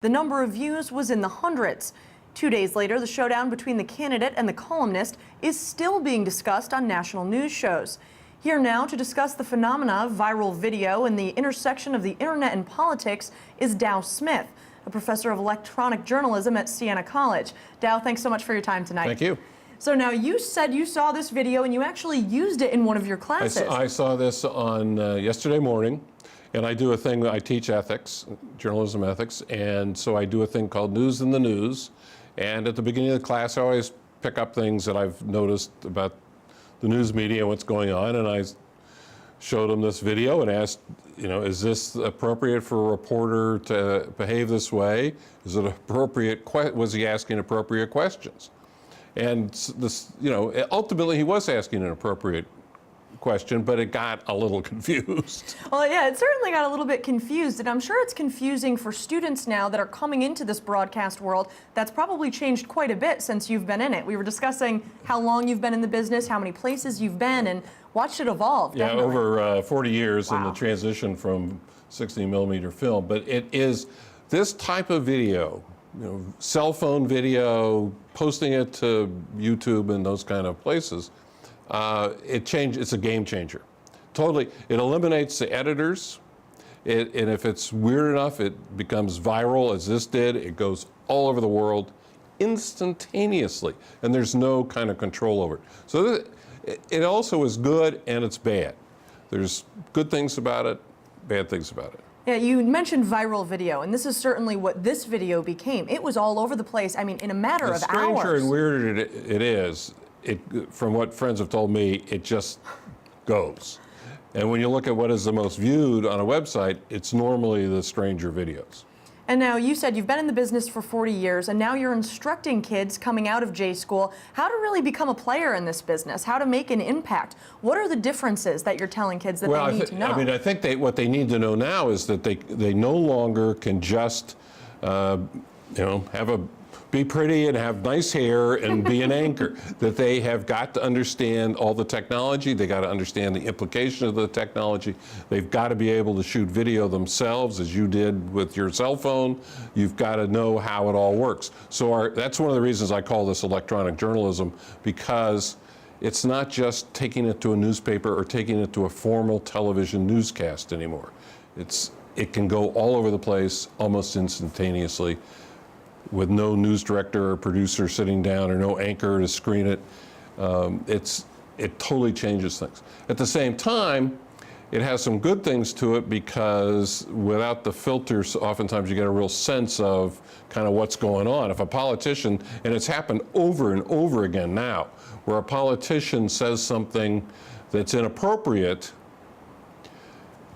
The number of views was in the hundreds. 2 days later, the showdown between the candidate and the columnist is still being discussed on national news shows. Here now to discuss the phenomena of viral video and the intersection of the internet and politics is Dow Smith, a professor of electronic journalism at Siena College. Dow, thanks so much for your time tonight. Thank you. So now you said you saw this video and you actually used it in one of your classes. I saw this on yesterday morning, and I do a thing, I teach ethics, journalism ethics, and so I do a thing called News in the News. And at the beginning of the class, I always pick up things that I've noticed about the news media and what's going on, and I showed them this video and asked, is this appropriate for a reporter to behave this way? Is it appropriate, was he asking appropriate questions? And this, ultimately he was asking an appropriate question, but it got a little confused. Well, yeah, it certainly got a little bit confused, and I'm sure it's confusing for students now that are coming into this broadcast world. That's probably changed quite a bit since you've been in it. We were discussing how long you've been in the business, how many places you've been, and watched it evolve. Yeah, definitely. over 40 years. Wow. In the transition from 16mm film. But it is this type of video, cell phone video, posting it to YouTube and those kind of places, it's a game changer. Totally. It eliminates the editors, and if it's weird enough, it becomes viral, as this did. It goes all over the world instantaneously, and there's no kind of control over it. So it also is good and it's bad. There's good things about it, bad things about it. Yeah, you mentioned viral video, and this is certainly what this video became. It was all over the place, I mean, in a matter of hours. The stranger and weirder it is, from what friends have told me, it just goes. And when you look at what is the most viewed on a website, it's normally the stranger videos. And now you said you've been in the business for 40 years, and now you're instructing kids coming out of J school how to really become a player in this business, how to make an impact. What are the differences that you're telling kids that they need to know? I think what they need to know now is that they no longer can just be pretty and have nice hair and be an anchor. That they have got to understand all the technology. They got to understand the implication of the technology. They've got to be able to shoot video themselves, as you did with your cell phone. You've got to know how it all works. So that's one of the reasons I call this electronic journalism, because it's not just taking it to a newspaper or taking it to a formal television newscast anymore. It can go all over the place almost instantaneously, with no news director or producer sitting down or no anchor to screen it. It totally changes things. At the same time, it has some good things to it, because without the filters, oftentimes you get a real sense of kind of what's going on. If a politician, and it's happened over and over again now, where a politician says something that's inappropriate,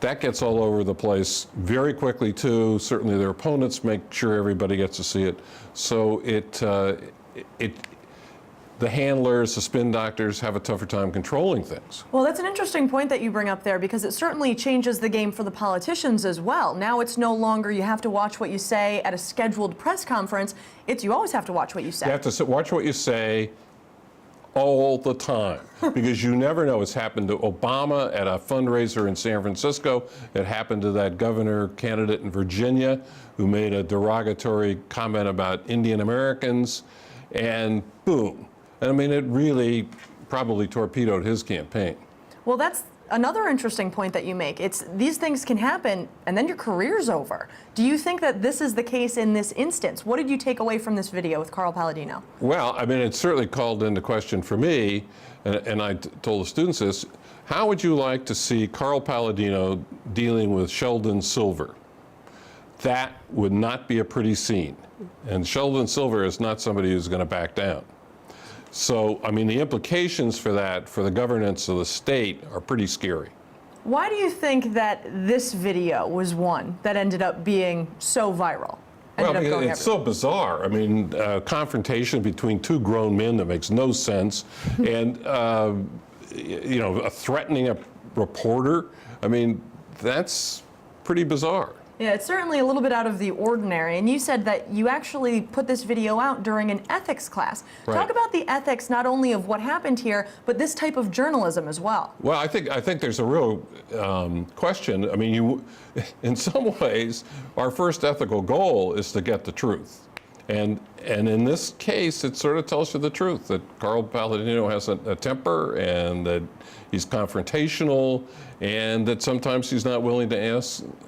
that gets all over the place very quickly too. Certainly their opponents make sure everybody gets to see it. So the handlers, the spin doctors have a tougher time controlling things. Well, that's an interesting point that you bring up there, because it certainly changes the game for the politicians as well. Now it's no longer you have to watch what you say at a scheduled press conference. It's you always have to watch what you say. You have to watch what you say all the time, because you never know. It's happened to Obama at a fundraiser in San Francisco. It happened to that governor candidate in Virginia who made a derogatory comment about Indian Americans, and boom. And I mean, it really probably torpedoed his campaign. Well, that's another interesting point that you make. These things can happen and then your career's over. Do you think that this is the case in this instance? What did you take away from this video with Carl Palladino? Well, I mean, it certainly called into question for me, and I told the students this: how would you like to see Carl Palladino dealing with Sheldon Silver? That would not be a pretty scene. And Sheldon Silver is not somebody who's going to back down. So, I mean, the implications for that, for the governance of the state, are pretty scary. Why do you think that this video was one that ended up being so viral? Well, it's so bizarre. I mean, confrontation between two grown men that makes no sense, and threatening a reporter. I mean, that's pretty bizarre. Yeah, it's certainly a little bit out of the ordinary. And you said that you actually put this video out during an ethics class. Right. Talk about the ethics not only of what happened here, but this type of journalism as well. Well, I think there's a real question. I mean, in some ways, our first ethical goal is to get the truth. And in this case, it sort of tells you the truth, that Carl Palladino has a temper, and that he's confrontational, and that sometimes he's not willing to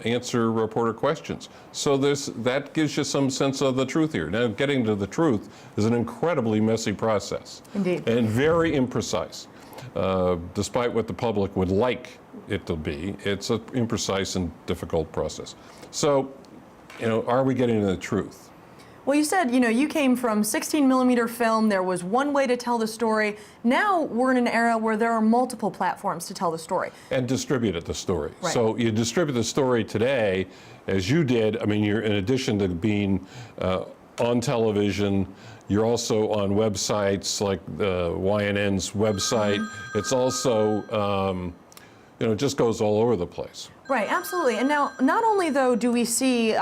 answer reporter questions. So that gives you some sense of the truth here. Now, getting to the truth is an incredibly messy process. Indeed. And very imprecise. Despite what the public would like it to be, it's an imprecise and difficult process. So, are we getting to the truth? Well, you said, you came from 16mm film. There was one way to tell the story. Now we're in an era where there are multiple platforms to tell the story. And distribute the story. Right. So you distribute the story today, as you did. I mean, you're, in addition to being on television, you're also on websites like YNN's website. Mm-hmm. It's also, it just goes all over the place. Right, absolutely. And now, not only, though, do we see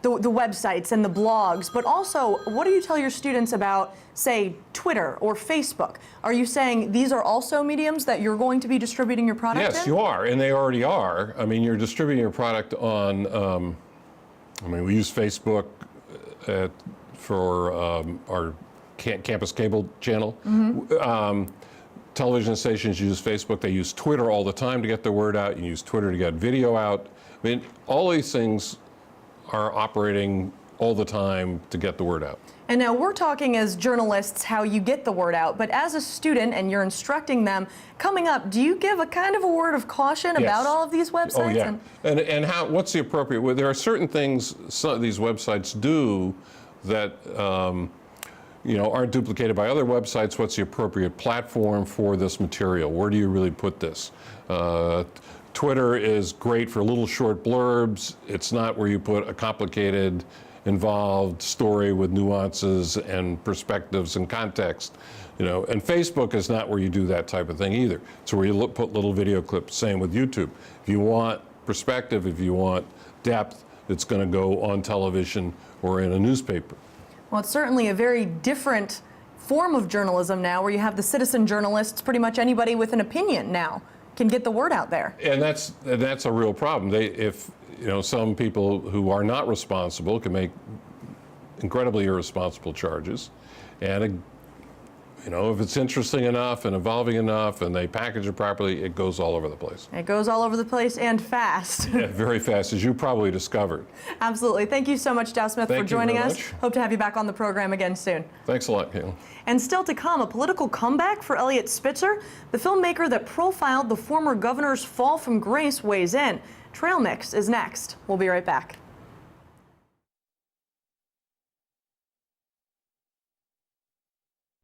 the websites and the blogs, but also, what do you tell your students about, say, Twitter or Facebook? Are you saying these are also mediums that you're going to be distributing your product in? Yes, you are, and they already are. I mean, you're distributing your product on, we use Facebook for our campus cable channel. Mm-hmm. Television stations use Facebook. They use Twitter all the time to get the word out. You use Twitter to get video out. I mean, all these things are operating all the time to get the word out. And now we're talking as journalists how you get the word out, but as a student and you're instructing them, coming up, do you give a kind of a word of caution about all of these websites? Oh, yeah. And what's the appropriate way? There are certain things some of these websites do that aren't duplicated by other websites. What's the appropriate platform for this material? Where do you really put this? Twitter is great for little short blurbs. It's not where you put a complicated, involved story with nuances and perspectives and context. And Facebook is not where you do that type of thing either. It's where you put little video clips. Same with YouTube. If you want perspective, if you want depth, it's going to go on television or in a newspaper. Well, it's certainly a very different form of journalism now, where you have the citizen journalists. Pretty much anybody with an opinion now can get the word out there. And that's a real problem. If some people who are not responsible can make incredibly irresponsible charges, and if it's interesting enough and evolving enough and they package it properly, it goes all over the place. It goes all over the place and fast. Yeah, very fast, as you probably discovered. Absolutely. Thank you so much, Dow Smith, for joining us. Much. Hope to have you back on the program again soon. Thanks a lot, Caitlin. And still to come, a political comeback for Eliot Spitzer. The filmmaker that profiled the former governor's fall from grace weighs in. Trail Mix is next. We'll be right back.